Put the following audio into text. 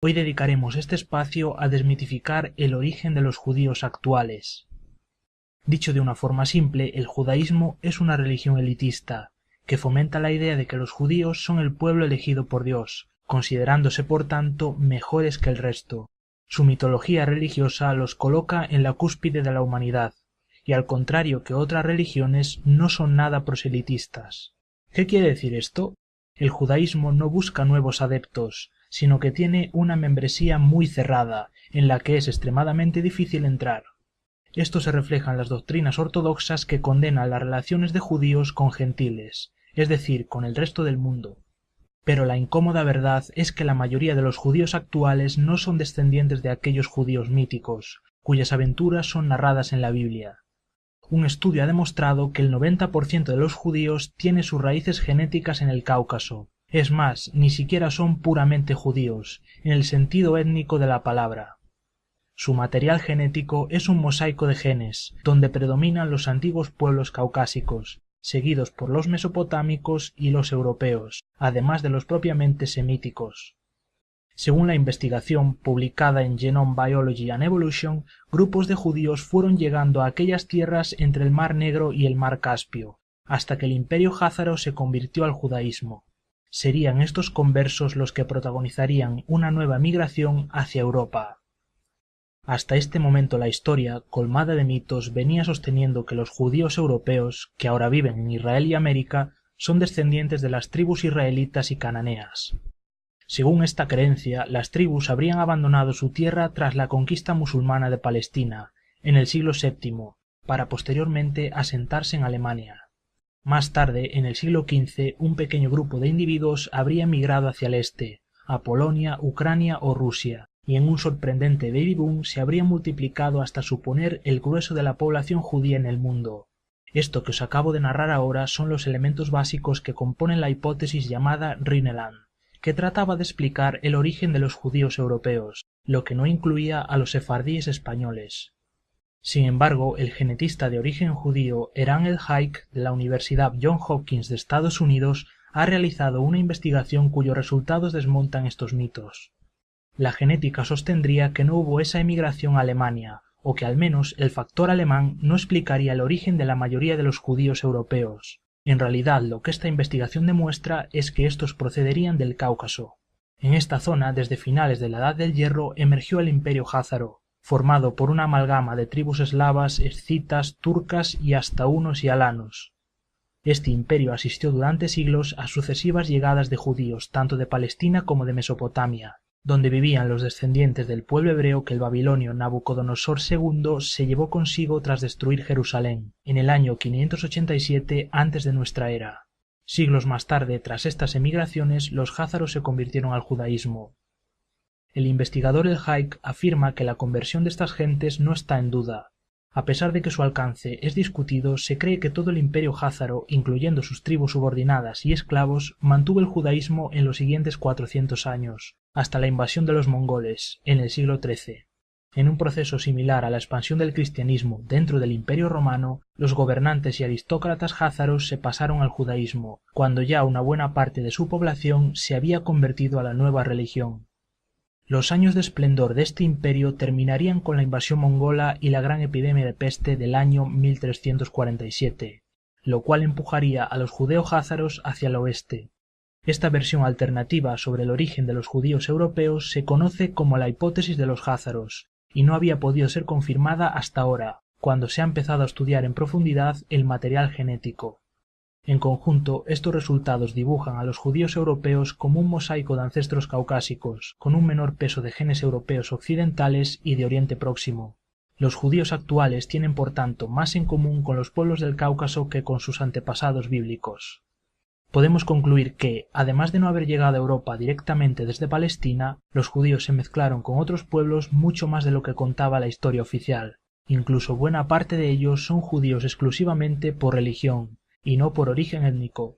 Hoy dedicaremos este espacio a desmitificar el origen de los judíos actuales. Dicho de una forma simple, el judaísmo es una religión elitista, que fomenta la idea de que los judíos son el pueblo elegido por Dios, considerándose por tanto mejores que el resto. Su mitología religiosa los coloca en la cúspide de la humanidad, y al contrario que otras religiones no son nada proselitistas. ¿Qué quiere decir esto? El judaísmo no busca nuevos adeptos, sino que tiene una membresía muy cerrada, en la que es extremadamente difícil entrar. Esto se refleja en las doctrinas ortodoxas que condenan las relaciones de judíos con gentiles, es decir, con el resto del mundo. Pero la incómoda verdad es que la mayoría de los judíos actuales no son descendientes de aquellos judíos míticos, cuyas aventuras son narradas en la Biblia. Un estudio ha demostrado que el 90% de los judíos tiene sus raíces genéticas en el Cáucaso. Es más, ni siquiera son puramente judíos, en el sentido étnico de la palabra. Su material genético es un mosaico de genes, donde predominan los antiguos pueblos caucásicos, seguidos por los mesopotámicos y los europeos, además de los propiamente semíticos. Según la investigación publicada en Genome Biology and Evolution, grupos de judíos fueron llegando a aquellas tierras entre el Mar Negro y el Mar Caspio, hasta que el imperio jázaro se convirtió al judaísmo. Serían estos conversos los que protagonizarían una nueva migración hacia Europa. Hasta este momento la historia, colmada de mitos, venía sosteniendo que los judíos europeos, que ahora viven en Israel y América, son descendientes de las tribus israelitas y cananeas. Según esta creencia, las tribus habrían abandonado su tierra tras la conquista musulmana de Palestina, en el siglo VII, para posteriormente asentarse en Alemania. Más tarde, en el siglo XV, un pequeño grupo de individuos habría migrado hacia el este, a Polonia, Ucrania o Rusia, y en un sorprendente baby boom se habría multiplicado hasta suponer el grueso de la población judía en el mundo. Esto que os acabo de narrar ahora son los elementos básicos que componen la hipótesis llamada Rhineland, que trataba de explicar el origen de los judíos europeos, lo que no incluía a los sefardíes españoles. Sin embargo, el genetista de origen judío Eran el-Haik de la Universidad Johns Hopkins de Estados Unidos ha realizado una investigación cuyos resultados desmontan estos mitos. La genética sostendría que no hubo esa emigración a Alemania, o que al menos el factor alemán no explicaría el origen de la mayoría de los judíos europeos. En realidad, lo que esta investigación demuestra es que estos procederían del Cáucaso. En esta zona, desde finales de la Edad del Hierro, emergió el imperio jázaro, formado por una amalgama de tribus eslavas, escitas, turcas y hasta hunos y alanos. Este imperio asistió durante siglos a sucesivas llegadas de judíos tanto de Palestina como de Mesopotamia, donde vivían los descendientes del pueblo hebreo que el babilonio Nabucodonosor II se llevó consigo tras destruir Jerusalén, en el año 587 antes de nuestra era. Siglos más tarde, tras estas emigraciones, los jázaros se convirtieron al judaísmo. El investigador el-Haik afirma que la conversión de estas gentes no está en duda. A pesar de que su alcance es discutido, se cree que todo el imperio jázaro, incluyendo sus tribus subordinadas y esclavos, mantuvo el judaísmo en los siguientes 400 años, hasta la invasión de los mongoles, en el siglo XIII. En un proceso similar a la expansión del cristianismo dentro del imperio romano, los gobernantes y aristócratas jázaros se pasaron al judaísmo, cuando ya una buena parte de su población se había convertido a la nueva religión. Los años de esplendor de este imperio terminarían con la invasión mongola y la gran epidemia de peste del año 1347, lo cual empujaría a los judeo-jázaros hacia el oeste. Esta versión alternativa sobre el origen de los judíos europeos se conoce como la hipótesis de los jázaros, y no había podido ser confirmada hasta ahora, cuando se ha empezado a estudiar en profundidad el material genético. En conjunto, estos resultados dibujan a los judíos europeos como un mosaico de ancestros caucásicos, con un menor peso de genes europeos occidentales y de Oriente Próximo. Los judíos actuales tienen por tanto más en común con los pueblos del Cáucaso que con sus antepasados bíblicos. Podemos concluir que, además de no haber llegado a Europa directamente desde Palestina, los judíos se mezclaron con otros pueblos mucho más de lo que contaba la historia oficial. Incluso buena parte de ellos son judíos exclusivamente por religión, y no por origen étnico.